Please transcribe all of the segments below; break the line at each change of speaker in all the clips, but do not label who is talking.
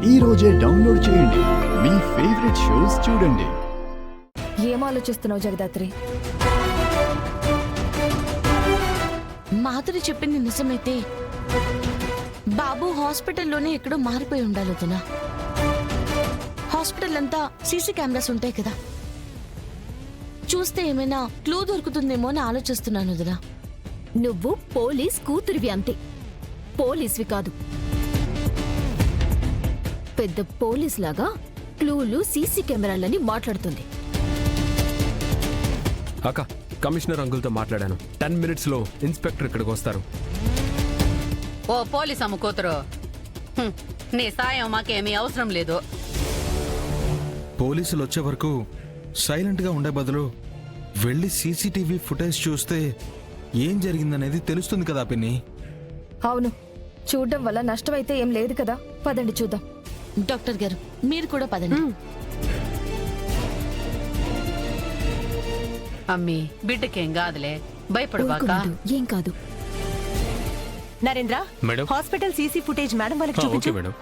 ఈ రోజే డౌన్లోడ్ చేయండి. మీ ఫేవరెట్ షోస్ చూడండి.
ఏం ఆలోచిస్తున్నావు జగదాత్రి?
మాధురి చెప్పింది నిజమైతే బాబు హాస్పిటల్లోనే ఎక్కడో మారిపోయి ఉండాలి వదినా. హాస్పిటల్ అంతా సీసీ కెమెరాస్ ఉంటాయి కదా, చూస్తే ఏమైనా క్లూ దొరుకుతుందేమో అని ఆలోచిస్తున్నాను వదినా.
నువ్వు పోలీస్ కూతురివి అంతే, పోలీస్వి కాదు. పెద్ద పోలీస్ లాగా క్లూలు సీసీ కెమెరాలని మాట్లాడుతుంది.
అక్క, కమిషనర్ అంకుల్తో మాట్లాడాను. 10 minutes లో ఇన్స్పెక్టర్ ఇక్కడికి వస్తారు.
ఓ పోలీస్ అమ్మ కూతురు, నీ సాయం మాకేమీ అవసరం లేదు.
పోలీసులు వచ్చే వరకు సైలెంట్ గా ఉండే బదులు వెళ్ళి సీసీటీవీ ఫుటేజ్ చూస్తే ఏం జరిగిందనేది తెలుస్తుంది కదా పిన్ని.
అవును, చూడడం వల్ల నష్టమైతే ఏం లేదు కదా. పదండి చూద్దాం.
డాక్టర్ గారు మీరు కూడా పదండి.
అమ్మి, బిడ్డకేం కాదులే, భయపడబాక.
ఊరుకోమను, ఏం కాదు.
Narendra,
madam.
Hospital CC footage madam వాళ్ళకి
ఓకే
చూపించు.
మేడం.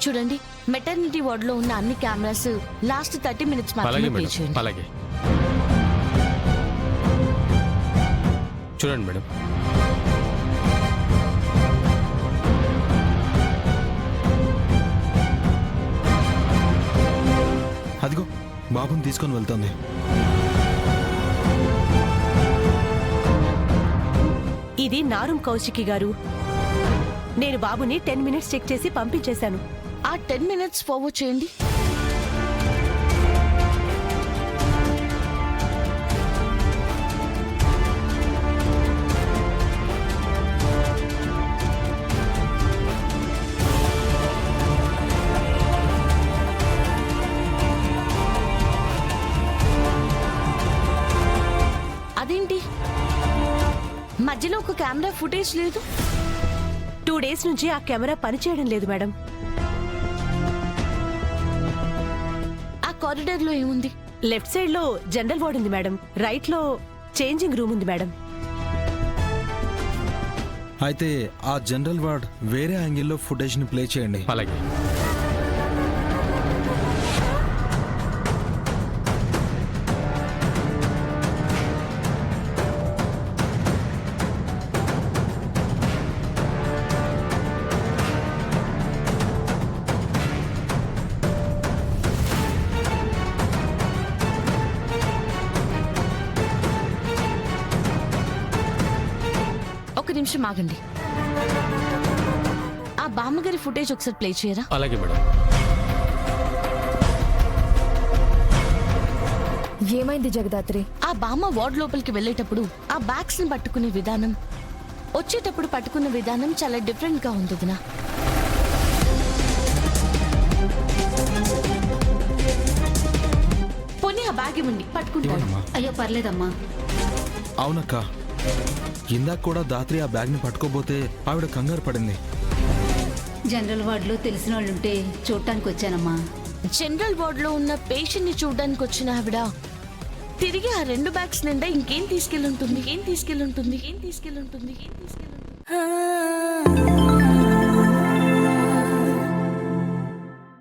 చూడండి, మెటర్నిటీ వార్డ్ లో ఉన్న అన్ని కెమెరాస్ లాస్ట్ 30 minutes
అలాగే
మాత్రమే ప్లే
మేడం,
చేయండి.
అలాగే. చూడండి మేడం.
అదిగో బాబుని తీసుకొని వెళ్తుంది.
ఇది నారం కౌశికి గారు. నేను బాబుని 10 minutes చెక్ చేసి పంపించేశాను.
ఆ 10 minutes ఫార్వర్డ్ చేయండి. అదేంటి మధ్యలో ఒక కెమెరా ఫుటేజ్ లేదు?
2 days నుంచి ఆ కెమెరా పనిచేయడం లేదు మేడం.
ఆ కారిడార్ లో ఏముంది?
లెఫ్ట్ సైడ్ లో జనరల్ వార్డ్ ఉంది మేడం, రైట్ లో చేంజింగ్ రూమ్ ఉంది మేడం.
అయితే ఆ జనరల్ వార్డ్ వేరే యాంగిల్లో ఫుటేజ్ ని ప్లే చేయండి.
అలాగే.
ఒక నిమిషం ఆగండి. ఆ బామ్మగారి ఫుటేజ్ ఒకసారి ప్లే చేయరా?
అలాగే మేడం.
ఏమైంది జగదాత్రి?
ఆ బామ్మ వార్డ్ లోపలికి వెళ్ళేటప్పుడు ఆ బ్యాగ్స్ ని పట్టుకునే విధానం, వచ్చేటప్పుడు పట్టుకున్న విధానం చాలా డిఫరెంట్ గా ఉంది వదినా. పోనీ ఆ బ్యాగ్ ఇవ్వండి, పట్టుకుంటాను.
ఇవ్వనమ్మా.
అయ్యో పర్లేదమ్మా.
అవునక్క, ఇందాక కూడా దాత్రి ఆ బ్యాగ్ ని పట్టుకోబోతే ఆవిడ కంగారు పడింది.
జనరల్ వార్డులో తెలిసిన వాళ్ళుంటే చూడటానికి వచ్చానమ్మా.
జనరల్ వార్డ్ లో ఉన్న పేషెంట్ ని చూడడానికి వచ్చిన ఆవిడ తిరిగి ఆ 2 బ్యాగ్స్ నిండా ఇంకేం తీసుకెళ్ళుంటుంది? ఏం తీసుకెళ్ళుంటుంది? ఏం తీసుకెళ్ళుంటుంది? ఏం తీసుకెళ్ళుంటుంది?